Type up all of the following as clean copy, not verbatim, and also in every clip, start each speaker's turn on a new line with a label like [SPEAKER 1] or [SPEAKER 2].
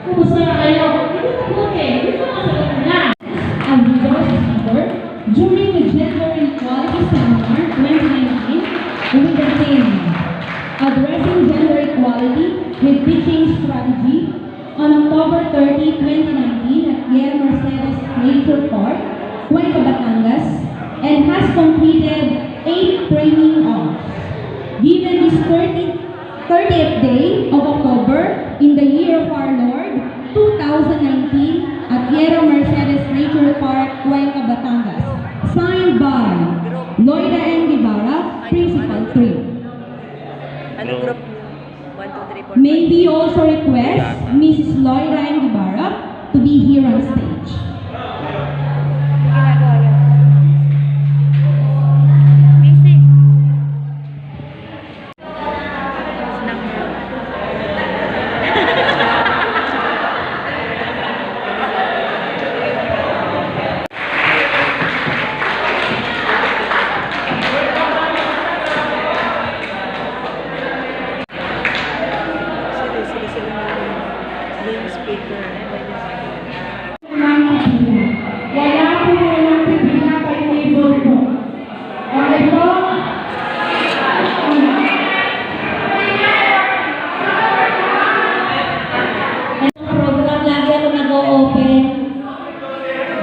[SPEAKER 1] Kumusta na kayo? Hindi mabuti. Gusto ko sa kanila. Ang resources number, during the Gender Equality Seminar 2019, with the theme, Addressing Gender Equality with Teaching Strategy, on October 30, 2019 at Tierra Nature Park, Cuenca, Batangas, and has completed 8 training hours. Given this 30th day of October in the year of our Lord, 2019, at Tierra Nature Park, Cuenca, Batangas. Signed by Loida N. Guevara, Principal 3.
[SPEAKER 2] Ano group? 1, 2, 3, 4, 5.
[SPEAKER 1] May we also request Mrs. Loida N. Guevara to be here on stage.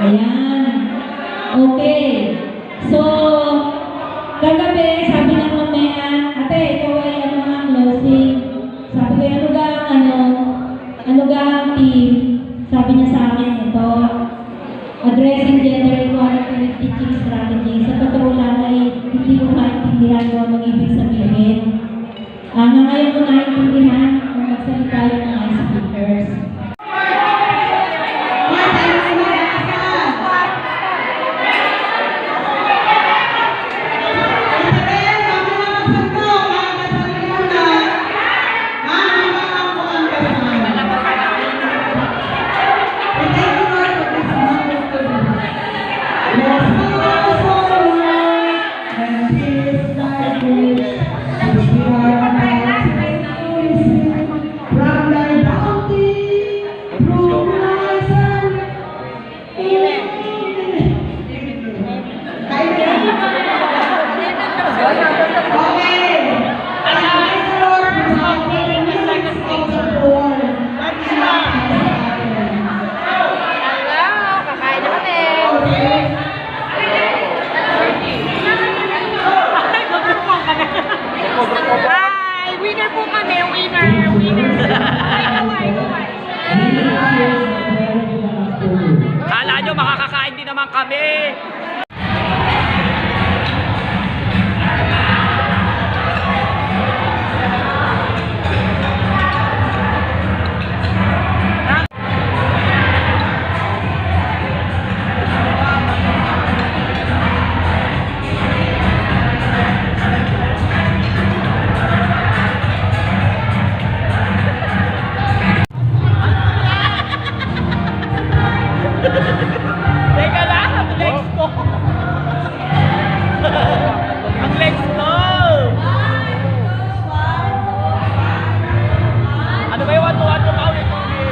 [SPEAKER 1] Ayan. Okay. So, kagabi, sabi ng mamaya, ate, ikaw ay ano nga closing. Sabi ko, ano ga ang team? Sabi niya sa akin, ito, Addressing Gender Equality with Teaching Strategy. Sa totoo lang ay hindi ko maintindihan kung anong ibig sabihin. Ngayon ko naintindihan kung magsalita yung mga speakers.
[SPEAKER 3] Kala nyo makakakain din naman kami. Teka lang, ang legs ko. Ang legs ko. Ano ba yung watu-watu pa ulit-ulit?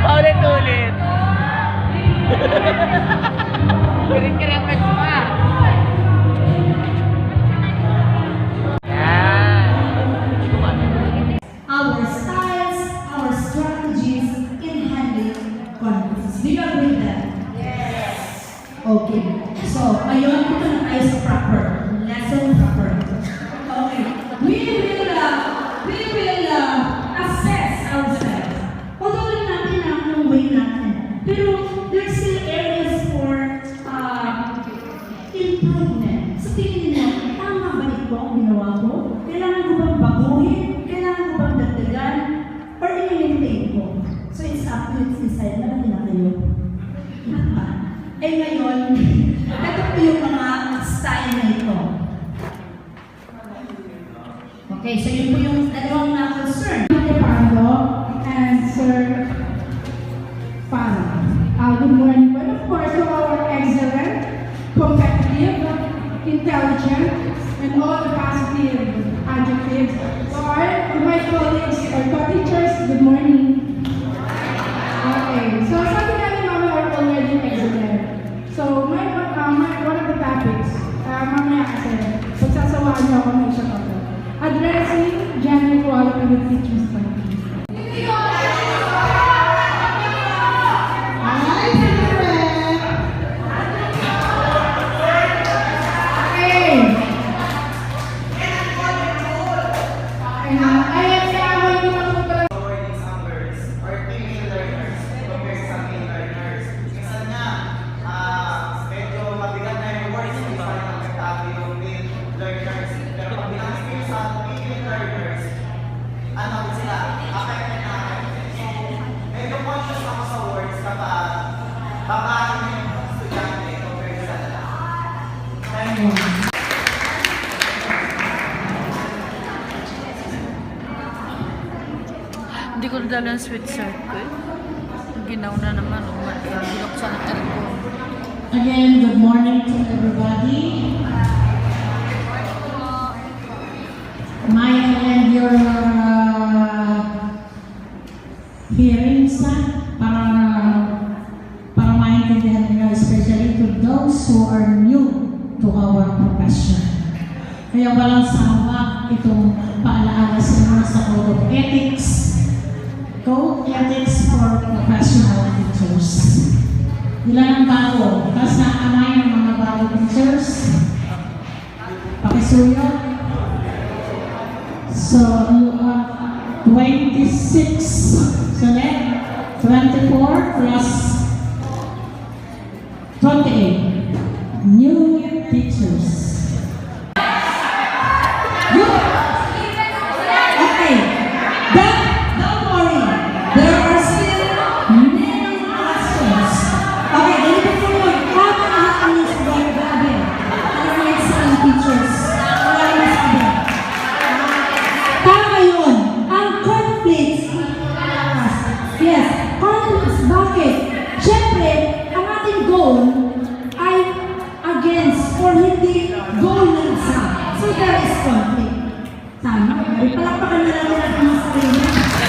[SPEAKER 3] Paulit-ulit. Kira-kira ang legs mo ah.
[SPEAKER 4] Our styles, our strategies in handling conflicts. Do you agree with that? Yes. Okay. So, ayun, ito na tayo sa proper. Lesson proper. Okay. We will assess ourselves. Although rin natin ang way natin. Pero there's still areas for improvement. So, tingin niyo, tama ba ito ang ginawa ko? Kailangan ko bang baguhin? Kailangan ko bang dagdagan? Or i-maintain ko? So it's up to its decide na natin na kayo. Eh ngayon, ito po yung mga style na ito. Okay, so yun po yung dalawang na-concern.
[SPEAKER 5] And Sir Para. Good morning. Well, of course, to our excellent, competitive, intelligent, and all the positive adjectives. Or my colleagues or co-teachers, good morning. Okay, so sabi nga ni Mama are already excellent. So one of the topics, mamaya kasi, pagsasawaan niyo ako ng isa pa to. Addressing gender equality with teachers.
[SPEAKER 6] Hindi ko nadala ng sweatshirt ko eh. Ginaw na naman. Binuksan ang aircon.
[SPEAKER 1] Again, good morning to everybody. May I end your hearings para maintindihan niyo, especially to those who are new to our profession. Kaya walang sawa itong paalaala sa inyo sa Code of Ethics. Code Ethics for Professional Teachers. Ilan ang bago? Tapos nakamay ng mga bago teachers. Pakisuyo. So, you are 26. So, 24 plus 28. New teachers.
[SPEAKER 4] Okay. Don't worry. There are still many questions. Okay, ganito po yun. Habang lahat ang nasabi, grabe. Alam mo excellent teachers. Wala yung nasabi. Tama yun. Ang conflicts. Yes, conflicts. Bakit? Siyempre, ang ating goal ay against or hindi goal ng isa. So there is conflict. Tama. Palakpakan na lang natin ang sarili.